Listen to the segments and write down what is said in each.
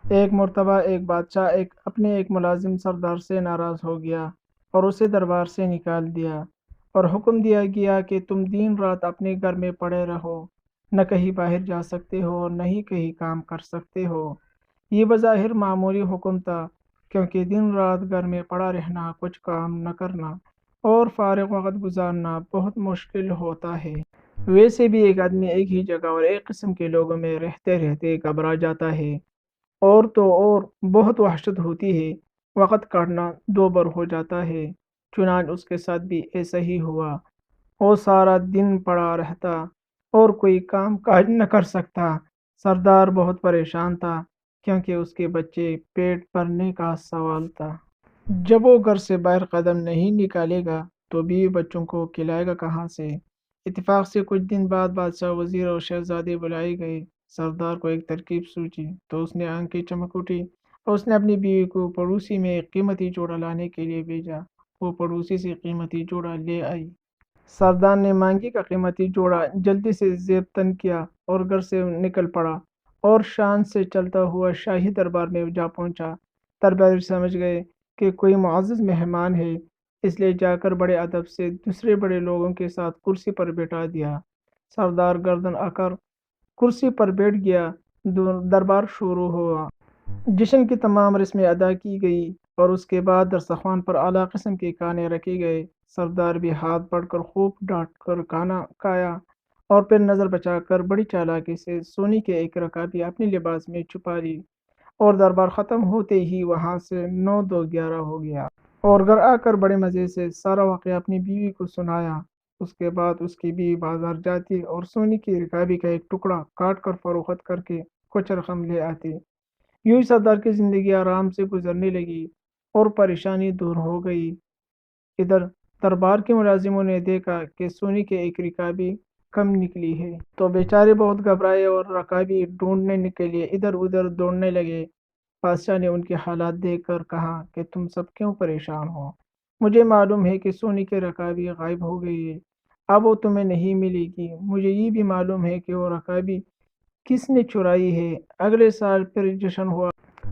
ایک مرتبہ ایک بادشاہ اپنے ایک ملازم سردار سے ناراض ہو گیا اور اسے دربار سے نکال دیا اور حکم دیا گیا کہ تم دن رات اپنے گھر میں پڑے رہو، نہ کہیں باہر جا سکتے ہو اور نہ ہی کہیں کام کر سکتے ہو۔ یہ بظاہر معمولی حکم تھا، کیونکہ دن رات گھر میں پڑا رہنا، کچھ کام نہ کرنا اور فارغ وقت گزارنا بہت مشکل ہوتا ہے۔ ویسے بھی ایک آدمی ایک ہی جگہ اور ایک قسم کے لوگوں میں رہتے رہتے گھبرا جاتا ہے، اور تو اور بہت وحشت ہوتی ہے، وقت کاٹنا دوبر ہو جاتا ہے۔ چنانچہ اس کے ساتھ بھی ایسا ہی ہوا۔ وہ سارا دن پڑا رہتا اور کوئی کام کاج نہ کر سکتا۔ سردار بہت پریشان تھا، کیونکہ اس کے بچے پیٹ بھرنے کا سوال تھا۔ جب وہ گھر سے باہر قدم نہیں نکالے گا تو بیوی بچوں کو کھلائے گا کہاں سے؟ اتفاق سے کچھ دن بعد بادشاہ، وزیر اور شہزادے بلائے گئے۔ سردار کو ایک ترکیب سوچی تو اس نے آنکھیں چمک اٹھی اور اس نے اپنی بیوی کو پڑوسی میں ایک قیمتی جوڑا لانے کے لیے بھیجا۔ وہ پڑوسی سے قیمتی جوڑا لے آئی۔ سردار نے مانگی کا قیمتی جوڑا جلدی سے زیب تن کیا اور گھر سے نکل پڑا اور شان سے چلتا ہوا شاہی دربار میں جا پہنچا۔ درباری سمجھ گئے کہ کوئی معزز مہمان ہے، اس لیے جا کر بڑے ادب سے دوسرے بڑے لوگوں کے ساتھ کرسی پر بٹھا دیا۔ سردار گردن آ کر کرسی پر بیٹھ گیا۔ دربار شروع ہوا۔ جشن کی تمام رسمیں ادا کی گئی اور اس کے بعد دسترخوان پر اعلیٰ قسم کے کھانے رکھے گئے۔ سردار بھی ہاتھ بڑھ کر خوب ڈانٹ کر کھانا کھایا اور پھر نظر بچا کر بڑی چالاکی سے سونے کے ایک رکابی اپنے لباس میں چھپا لی، اور دربار ختم ہوتے ہی وہاں سے 9 دو 11 ہو گیا۔ اور گھر آ کر بڑے مزے سے سارا واقعہ اپنی بیوی کو سنایا۔ اس کے بعد اس کی بیوی بازار جاتی اور سونے کی رکابی کا ایک ٹکڑا کاٹ کر فروخت کر کے کچھ رقم لے آتی۔ یوں ہی سردار کی زندگی آرام سے گزرنے لگی اور پریشانی دور ہو گئی۔ ادھر دربار کے ملازموں نے دیکھا کہ سونے کی ایک رکابی کم نکلی ہے، تو بیچارے بہت گھبرائے اور رکابی ڈھونڈنے کے لیے ادھر ادھر دوڑنے لگے۔ بادشاہ نے ان کے حالات دیکھ کر کہا کہ تم سب کیوں پریشان ہو؟ مجھے معلوم ہے کہ سونے کی رکابی غائب ہو گئی ہے، اب وہ تمہیں نہیں ملے گی۔ مجھے یہ بھی معلوم ہے کہ وہ رکابی کس نے چرائی ہے۔ اگلے سال پھر جشن ہوا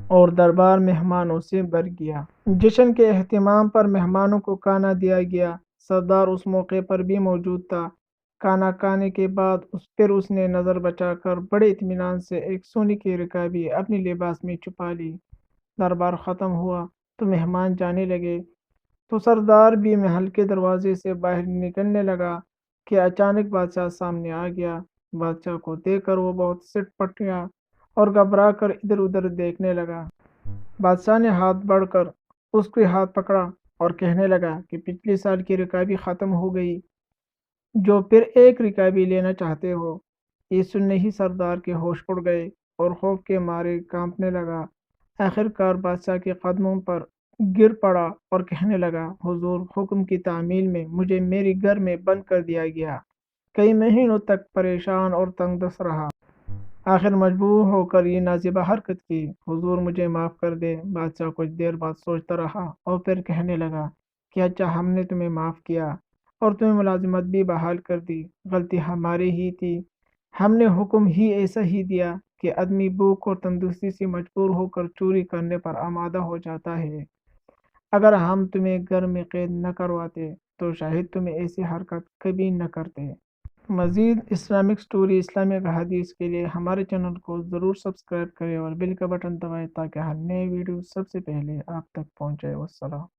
اور دربار مہمانوں سے بھر گیا۔ جشن کے اہتمام پر مہمانوں کو کھانا دیا گیا۔ سردار اس موقع پر بھی موجود تھا۔ کھانا کھانے کے بعد پھر اس نے نظر بچا کر بڑے اطمینان سے ایک سونے کی رکابی اپنے لباس میں چھپا لی۔ دربار ختم ہوا تو مہمان جانے لگے، تو سردار بھی محل کے دروازے سے باہر نکلنے لگا کہ اچانک بادشاہ سامنے آ گیا۔ بادشاہ کو دیکھ کر وہ بہت سٹ پٹ گیا اور گھبرا کر ادھر ادھر دیکھنے لگا۔ بادشاہ نے ہاتھ بڑھ کر اس کے ہاتھ پکڑا اور کہنے لگا کہ پچھلے سال کی رکابی ختم ہو گئی، جو پھر ایک رکابی لینا چاہتے ہو؟ یہ سننے ہی سردار کے ہوش اڑ گئے اور خوف کے مارے کانپنے لگا۔ آخر کار بادشاہ کے قدموں پر گر پڑا اور کہنے لگا، حضور، حکم کی تعمیل میں مجھے میرے گھر میں بند کر دیا گیا۔ کئی مہینوں تک پریشان اور تنگ دست رہا۔ آخر مجبور ہو کر یہ نازیبہ حرکت کی۔ حضور مجھے معاف کر دے۔ بادشاہ کچھ دیر بعد سوچتا رہا اور پھر کہنے لگا کہ اچھا، ہم نے تمہیں معاف کیا اور تمہیں ملازمت بھی بحال کر دی۔ غلطی ہماری ہی تھی۔ ہم نے حکم ہی ایسا ہی دیا کہ آدمی بھوک اور تندرستی سے مجبور ہو کر چوری کرنے پر آمادہ ہو جاتا ہے۔ اگر ہم تمہیں گھر میں قید نہ کرواتے تو شاید تم ایسی حرکت کبھی نہ کرتے۔ مزید اسلامک سٹوری، اسلامک احادیث کے لیے ہمارے چینل کو ضرور سبسکرائب کریں اور بیل کا بٹن دبائیں تاکہ ہر نئے ویڈیو سب سے پہلے آپ تک پہنچے۔ والسلام۔